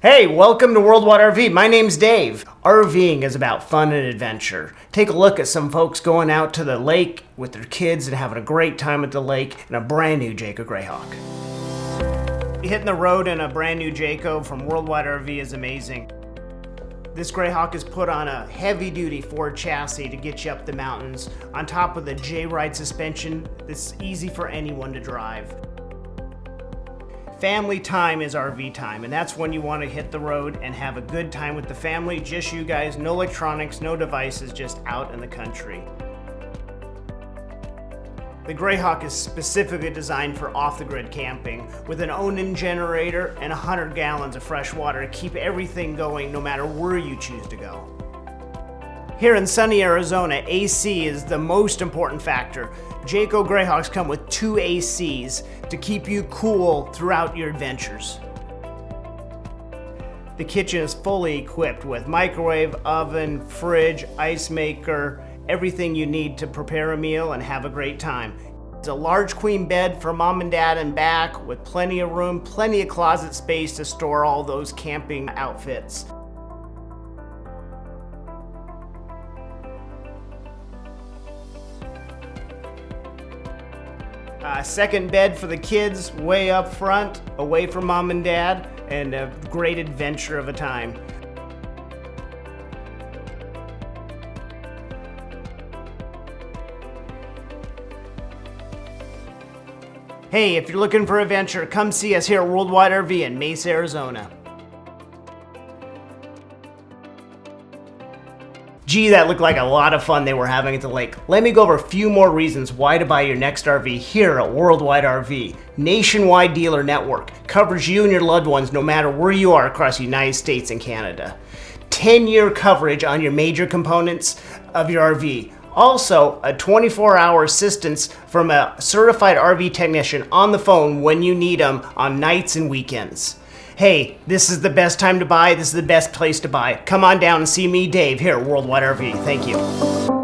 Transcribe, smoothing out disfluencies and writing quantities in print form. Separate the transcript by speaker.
Speaker 1: Hey, welcome to Worldwide RV. My name's Dave. RVing is about fun and adventure. Take a look at some folks going out to the lake with their kids and having a great time at the lake in a brand new Jayco Greyhawk. Hitting the road in a brand new Jayco from Worldwide RV is amazing. This Greyhawk is put on a heavy-duty Ford chassis to get you up the mountains, on top of the J-Ride suspension that's easy for anyone to drive. Family time is RV time, and that's when you want to hit the road and have a good time with the family. Just you guys, no electronics, no devices, just out in the country. The Greyhawk is specifically designed for off-the-grid camping with an own-in generator and 100 gallons of fresh water to keep everything going no matter where you choose to go. Here in sunny Arizona, AC is the most important factor. Jayco Greyhawks come with 2 ACs to keep you cool throughout your adventures. The kitchen is fully equipped with microwave, oven, fridge, ice maker, everything you need to prepare a meal and have a great time. It's a large queen bed for mom and dad and back with plenty of room, plenty of closet space to store all those camping outfits. Second bed for the kids, way up front, away from mom and dad, and a great adventure of a time. Hey, if you're looking for adventure, come see us here at Worldwide RV in Mesa, Arizona. Gee, that looked like a lot of fun they were having at the lake. Let me go over a few more reasons why to buy your next RV here at Worldwide RV. Nationwide dealer network covers you and your loved ones no matter where you are across the United States and Canada. 10-year coverage on your major components of your RV. Also, a 24-hour assistance from a certified RV technician on the phone when you need them on nights and weekends. Hey, this is the best time to buy. This is the best place to buy. Come on down and see me, Dave, here at Worldwide RV. Thank you.